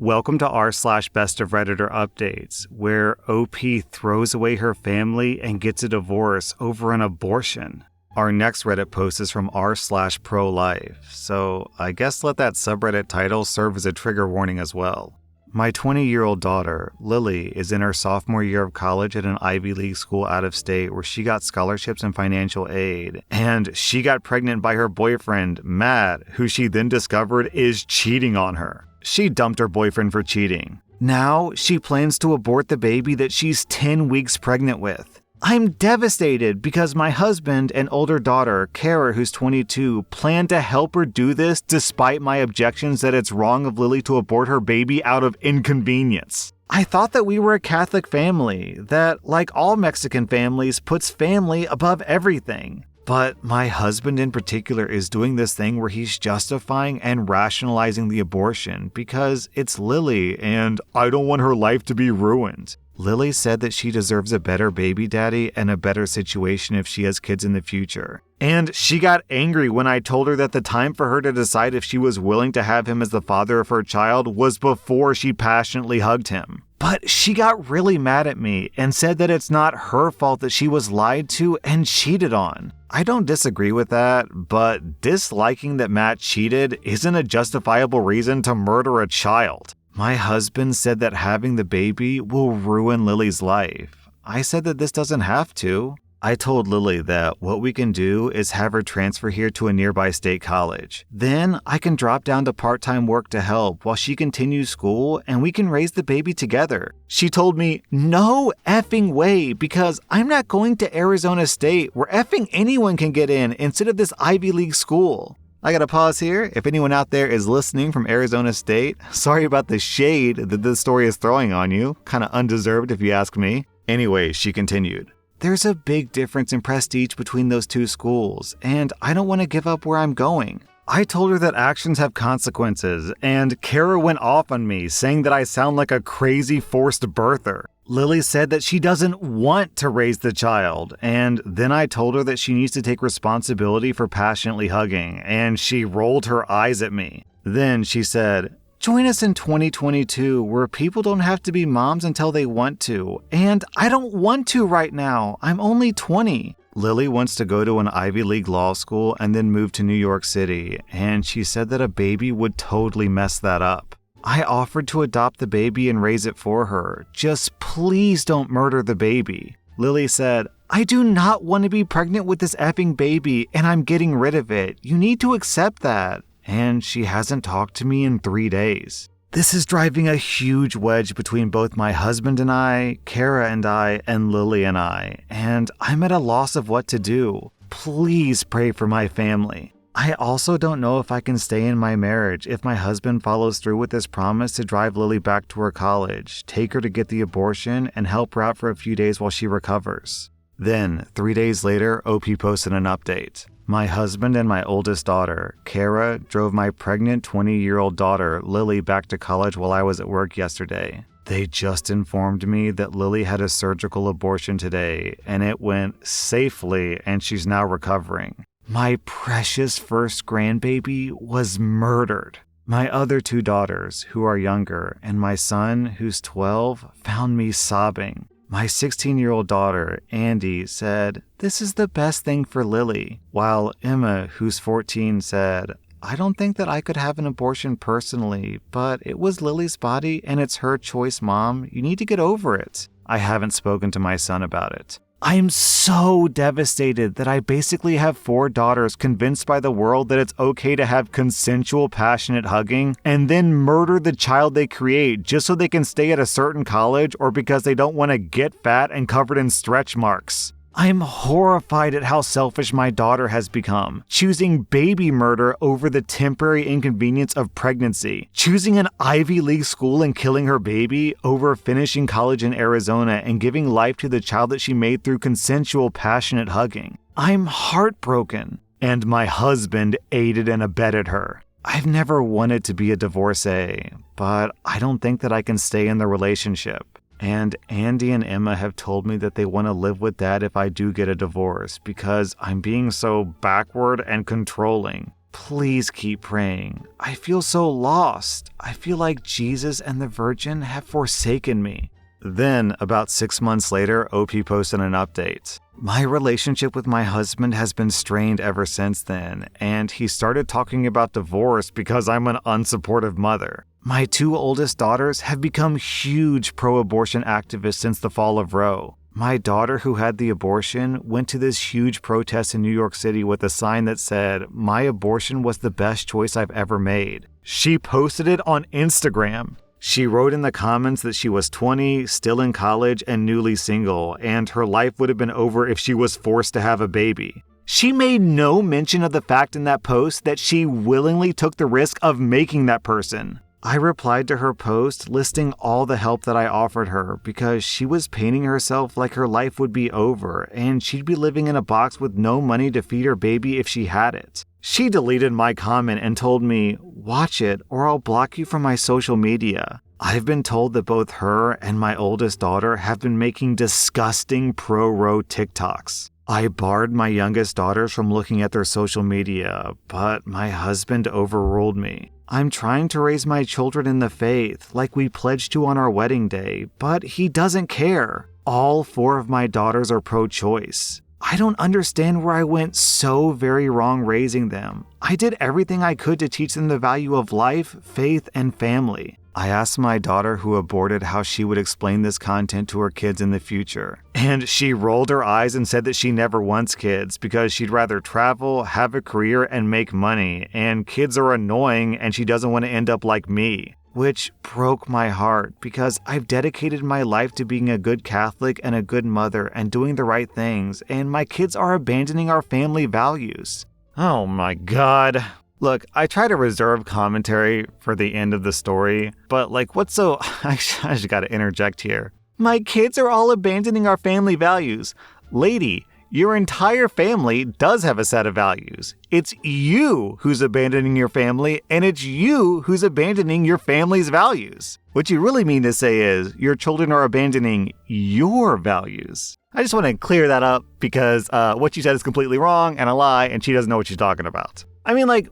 Welcome to r/Bestof Redditor updates, where OP throws away her family and gets a divorce over an abortion. Our next Reddit post is from r/Pro-Life, so I guess let that subreddit title serve as a trigger warning as well. My 20-year-old daughter, Lily, is in her sophomore year of college at an Ivy League school out of state where she got scholarships and financial aid, and she got pregnant by her boyfriend, Matt, who she then discovered is cheating on her. She dumped her boyfriend for cheating. Now, she plans to abort the baby that she's 10 weeks pregnant with. I'm devastated because my husband and older daughter, Kara, who's 22, plan to help her do this despite my objections that it's wrong of Lily to abort her baby out of inconvenience. I thought that we were a Catholic family that, like all Mexican families, puts family above everything. But my husband in particular is doing this thing where he's justifying and rationalizing the abortion because it's Lily and I don't want her life to be ruined. Lily said that she deserves a better baby daddy and a better situation if she has kids in the future. And she got angry when I told her that the time for her to decide if she was willing to have him as the father of her child was before she passionately hugged him. But she got really mad at me and said that it's not her fault that she was lied to and cheated on. I don't disagree with that, but disliking that Matt cheated isn't a justifiable reason to murder a child. My husband said that having the baby will ruin Lily's life. I said that this doesn't have to. I told Lily that what we can do is have her transfer here to a nearby state college. Then I can drop down to part-time work to help while she continues school and we can raise the baby together. She told me, no effing way, because I'm not going to Arizona State where effing anyone can get in instead of this Ivy League school. I gotta pause here. If anyone out there is listening from Arizona State, sorry about the shade that this story is throwing on you. Kinda undeserved if you ask me. Anyway, she continued. There's a big difference in prestige between those two schools, and I don't want to give up where I'm going. I told her that actions have consequences, and Kara went off on me, saying that I sound like a crazy forced birther. Lily said that she doesn't want to raise the child, and then I told her that she needs to take responsibility for passionately hugging, and she rolled her eyes at me. Then she said, join us in 2022 where people don't have to be moms until they want to. And I don't want to right now. I'm only 20. Lily wants to go to an Ivy League law school and then move to New York City. And she said that a baby would totally mess that up. I offered to adopt the baby and raise it for her. Just please don't murder the baby. Lily said, I do not want to be pregnant with this effing baby and I'm getting rid of it. You need to accept that. And she hasn't talked to me in 3 days. This is driving a huge wedge between both my husband and I, Kara and I, and Lily and I, and I'm at a loss of what to do. Please pray for my family. I also don't know if I can stay in my marriage if my husband follows through with his promise to drive Lily back to her college, take her to get the abortion, and help her out for a few days while she recovers. Then, 3 days later, OP posted an update. My husband and my oldest daughter, Kara, drove my pregnant 20-year-old daughter, Lily, back to college while I was at work yesterday. They just informed me that Lily had a surgical abortion today, and it went safely, and she's now recovering. My precious first grandbaby was murdered. My other two daughters, who are younger, and my son, who's 12, found me sobbing. My 16-year-old daughter, Andy, said, this is the best thing for Lily, while Emma, who's 14, said, I don't think that I could have an abortion personally, but it was Lily's body and it's her choice, Mom. You need to get over it. I haven't spoken to my son about it. I'm so devastated that I basically have 4 daughters convinced by the world that it's okay to have consensual, passionate hugging and then murder the child they create just so they can stay at a certain college or because they don't want to get fat and covered in stretch marks. I'm horrified at how selfish my daughter has become, choosing baby murder over the temporary inconvenience of pregnancy, choosing an Ivy League school and killing her baby over finishing college in Arizona and giving life to the child that she made through consensual, passionate hugging. I'm heartbroken, and my husband aided and abetted her. I've never wanted to be a divorcee, but I don't think that I can stay in the relationship. And Andy and Emma have told me that they want to live with Dad if I do get a divorce because I'm being so backward and controlling. Please keep praying. I feel so lost. I feel like Jesus and the Virgin have forsaken me. Then, about 6 months later, OP posted an update. My relationship with my husband has been strained ever since then, and he started talking about divorce because I'm an unsupportive mother. My 2 oldest daughters have become huge pro-abortion activists since the fall of Roe. My daughter, who had the abortion, went to this huge protest in New York City with a sign that said, "My abortion was the best choice I've ever made." She posted it on Instagram. She wrote in the comments that she was 20, still in college, and newly single, and her life would have been over if she was forced to have a baby. She made no mention of the fact in that post that she willingly took the risk of making that person. I replied to her post listing all the help that I offered her because she was painting herself like her life would be over and she'd be living in a box with no money to feed her baby if she had it. She deleted my comment and told me, "Watch it or I'll block you from my social media." I've been told that both her and my oldest daughter have been making disgusting pro-Roe TikToks. I barred my youngest daughters from looking at their social media, but my husband overruled me. I'm trying to raise my children in the faith like we pledged to on our wedding day, but he doesn't care. All 4 of my daughters are pro-choice. I don't understand where I went so very wrong raising them. I did everything I could to teach them the value of life, faith, and family. I asked my daughter who aborted how she would explain this content to her kids in the future. And she rolled her eyes and said that she never wants kids because she'd rather travel, have a career, and make money. And kids are annoying and she doesn't want to end up like me. Which broke my heart because I've dedicated my life to being a good Catholic and a good mother and doing the right things, and my kids are abandoning our family values. Oh my God. Look, I try to reserve commentary for the end of the story, but what's so... I just gotta interject here. My kids are all abandoning our family values. Lady, your entire family does have a set of values. It's you who's abandoning your family, and it's you who's abandoning your family's values. What you really mean to say is your children are abandoning your values. I just want to clear that up because what you said is completely wrong and a lie, and she doesn't know what she's talking about. I mean,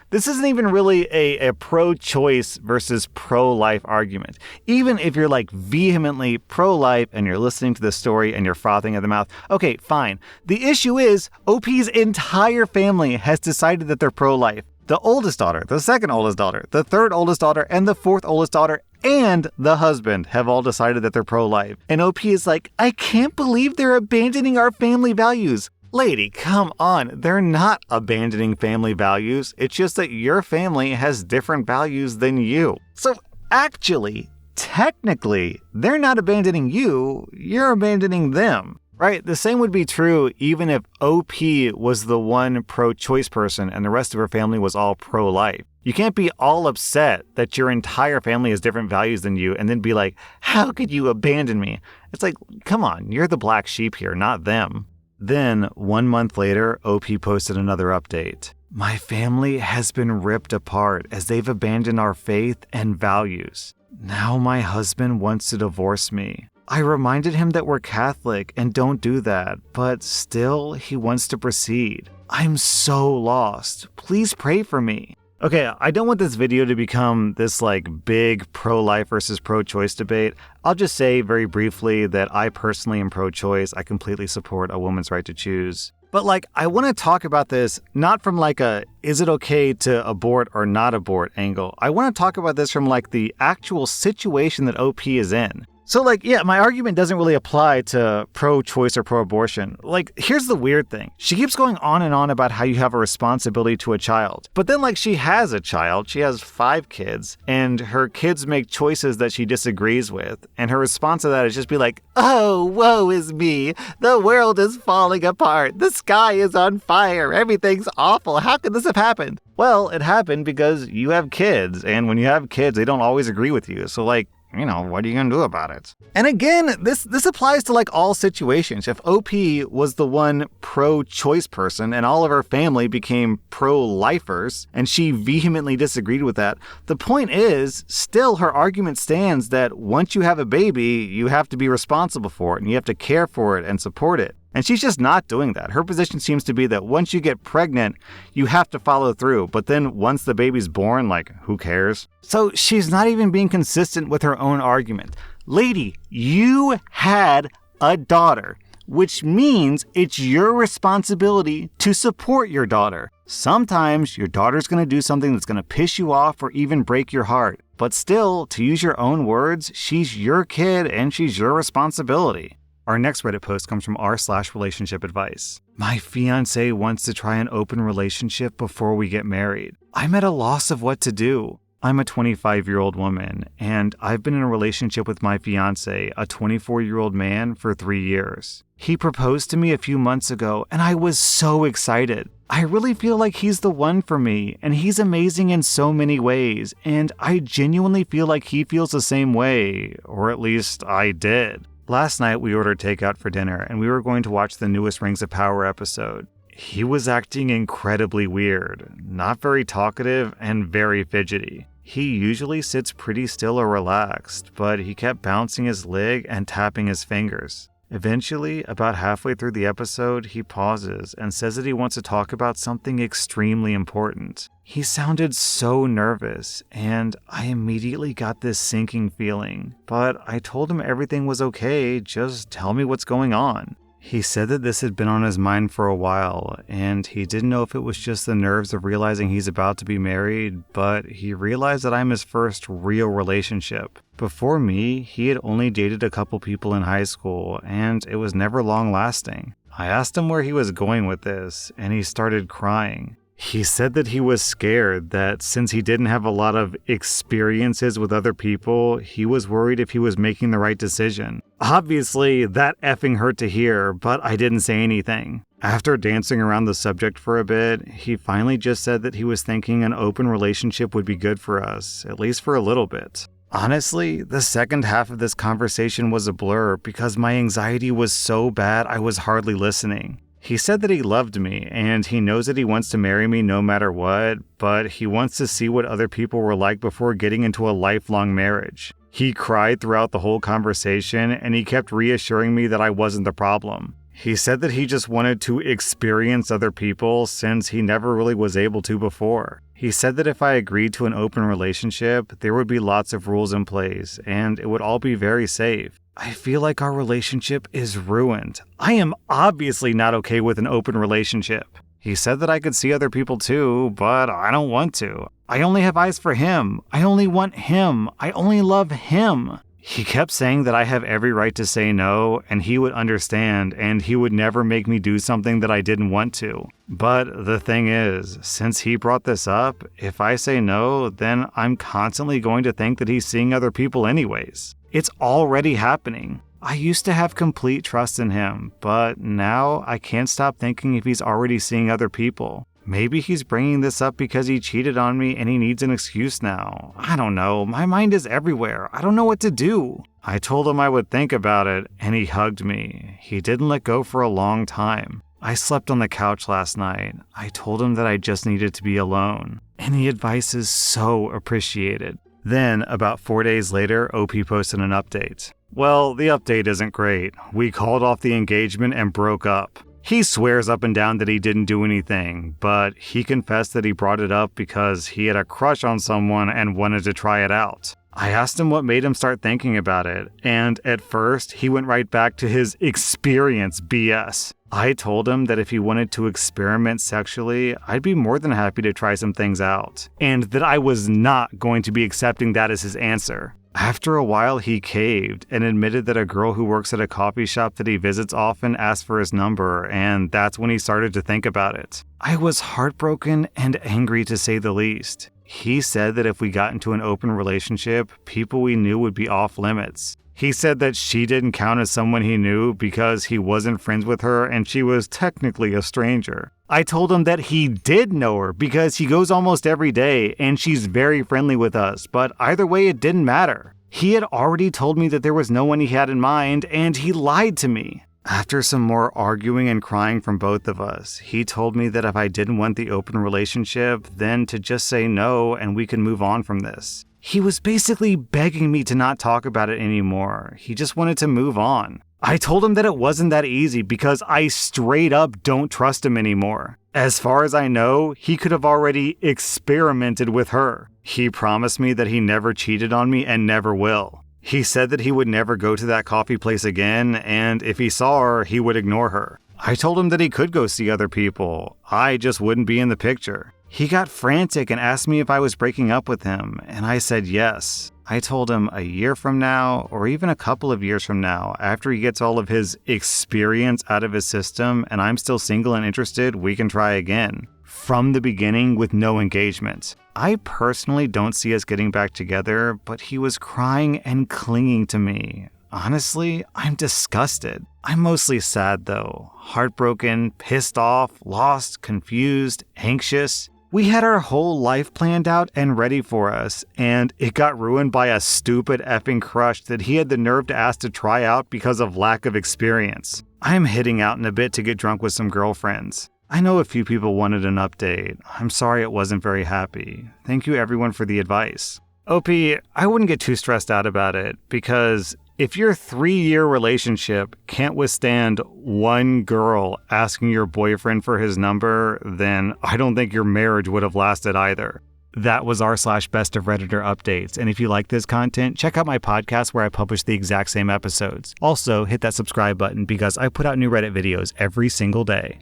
this isn't even really a pro-choice versus pro-life argument. Even if you're vehemently pro-life and you're listening to the story and you're frothing at the mouth, okay, fine. The issue is OP's entire family has decided that they're pro-life. The oldest daughter, the second oldest daughter, the third oldest daughter, and the fourth oldest daughter, and the husband have all decided that they're pro-life. And OP is like, I can't believe they're abandoning our family values. Lady, come on. They're not abandoning family values. It's just that your family has different values than you. So actually, technically, they're not abandoning you. You're abandoning them, right? The same would be true even if OP was the one pro-choice person and the rest of her family was all pro-life. You can't be all upset that your entire family has different values than you and then be like, how could you abandon me? It's like, come on, you're the black sheep here, not them. Then, 1 month later, OP posted another update. My family has been ripped apart as they've abandoned our faith and values. Now my husband wants to divorce me. I reminded him that we're Catholic and don't do that, but still he wants to proceed. I'm so lost. Please pray for me. Okay, I don't want this video to become this big pro-life versus pro-choice debate. I'll just say very briefly that I personally am pro-choice. I completely support a woman's right to choose. But I want to talk about this not from a is it okay to abort or not abort angle. I want to talk about this from the actual situation that OP is in. So my argument doesn't really apply to pro-choice or pro-abortion. Here's the weird thing. She keeps going on and on about how you have a responsibility to a child. But then she has a child, she has 5 kids, and her kids make choices that she disagrees with. And her response to that is just be oh, woe is me. The world is falling apart. The sky is on fire. Everything's awful. How could this have happened? Well, it happened because you have kids. And when you have kids, they don't always agree with you. So what are you going to do about it? And again, this applies to all situations. If OP was the one pro-choice person and all of her family became pro-lifers and she vehemently disagreed with that, the point is, still her argument stands that once you have a baby, you have to be responsible for it and you have to care for it and support it. And she's just not doing that. Her position seems to be that once you get pregnant, you have to follow through. But then once the baby's born, like, who cares? So she's not even being consistent with her own argument. Lady, you had a daughter, which means it's your responsibility to support your daughter. Sometimes your daughter's going to do something that's going to piss you off or even break your heart. But still, to use your own words, she's your kid and she's your responsibility. Our next Reddit post comes from r/relationship advice. My fiancé wants to try an open relationship before we get married. I'm at a loss of what to do. I'm a 25-year-old woman, and I've been in a relationship with my fiancé, a 24-year-old man, for 3 years. He proposed to me a few months ago, and I was so excited. I really feel like he's the one for me, and he's amazing in so many ways, and I genuinely feel like he feels the same way, or at least I did. Last night, we ordered takeout for dinner, and we were going to watch the newest Rings of Power episode. He was acting incredibly weird, not very talkative, and very fidgety. He usually sits pretty still or relaxed, but he kept bouncing his leg and tapping his fingers. Eventually, about halfway through the episode, he pauses and says that he wants to talk about something extremely important. He sounded so nervous, and I immediately got this sinking feeling. But I told him everything was okay, just tell me what's going on. He said that this had been on his mind for a while, and he didn't know if it was just the nerves of realizing he's about to be married, but he realized that I'm his first real relationship. Before me, he had only dated a couple people in high school, and it was never long-lasting. I asked him where he was going with this, and he started crying. He said that he was scared that since he didn't have a lot of experiences with other people, he was worried if he was making the right decision. Obviously, that effing hurt to hear, but I didn't say anything. After dancing around the subject for a bit, he finally just said that he was thinking an open relationship would be good for us, at least for a little bit. Honestly, the second half of this conversation was a blur because my anxiety was so bad I was hardly listening. He said that he loved me, and he knows that he wants to marry me no matter what, but he wants to see what other people were like before getting into a lifelong marriage. He cried throughout the whole conversation, and he kept reassuring me that I wasn't the problem. He said that he just wanted to experience other people since he never really was able to before. He said that if I agreed to an open relationship, there would be lots of rules in place, and it would all be very safe. I feel like our relationship is ruined. I am obviously not okay with an open relationship. He said that I could see other people too, but I don't want to. I only have eyes for him. I only want him. I only love him. He kept saying that I have every right to say no, and he would understand, and he would never make me do something that I didn't want to. But the thing is, since he brought this up, if I say no, then I'm constantly going to think that he's seeing other people anyways. It's already happening. I used to have complete trust in him, but now I can't stop thinking if he's already seeing other people. Maybe he's bringing this up because he cheated on me and he needs an excuse now. I don't know. My mind is everywhere. I don't know what to do. I told him I would think about it, and he hugged me. He didn't let go for a long time. I slept on the couch last night. I told him that I just needed to be alone. Any advice is so appreciated. Then, about 4 days later, OP posted an update. Well, the update isn't great. We called off the engagement and broke up. He swears up and down that he didn't do anything, but he confessed that he brought it up because he had a crush on someone and wanted to try it out. I asked him what made him start thinking about it, and at first, he went right back to his experience BS. I told him that if he wanted to experiment sexually, I'd be more than happy to try some things out, and that I was not going to be accepting that as his answer. After a while, he caved and admitted that a girl who works at a coffee shop that he visits often asked for his number, and that's when he started to think about it. I was heartbroken and angry to say the least. He said that if we got into an open relationship, people we knew would be off limits. He said that she didn't count as someone he knew because he wasn't friends with her and she was technically a stranger. I told him that he did know her because he goes almost every day and she's very friendly with us, but either way it didn't matter. He had already told me that there was no one he had in mind, and he lied to me. After some more arguing and crying from both of us, he told me that if I didn't want the open relationship, then to just say no and we can move on from this. He was basically begging me to not talk about it anymore. He just wanted to move on. I told him that it wasn't that easy because I straight up don't trust him anymore. As far as I know, he could have already experimented with her. He promised me that he never cheated on me and never will. He said that he would never go to that coffee place again, and if he saw her, he would ignore her. I told him that he could go see other people. I just wouldn't be in the picture. He got frantic and asked me if I was breaking up with him, and I said yes. I told him a year from now, or even a couple of years from now, after he gets all of his experience out of his system and I'm still single and interested, we can try again. From the beginning with no engagement. I personally don't see us getting back together, but he was crying and clinging to me. Honestly, I'm disgusted. I'm mostly sad though. Heartbroken, pissed off, lost, confused, anxious. We had our whole life planned out and ready for us, and it got ruined by a stupid effing crush that he had the nerve to ask to try out because of lack of experience. I'm heading out in a bit to get drunk with some girlfriends. I know a few people wanted an update. I'm sorry it wasn't very happy. Thank you everyone for the advice. OP, I wouldn't get too stressed out about it, because if your 3-year relationship can't withstand one girl asking your boyfriend for his number, then I don't think your marriage would have lasted either. That was r/Bestof Redditor updates, and if you like this content, check out my podcast where I publish the exact same episodes. Also, hit that subscribe button because I put out new Reddit videos every single day.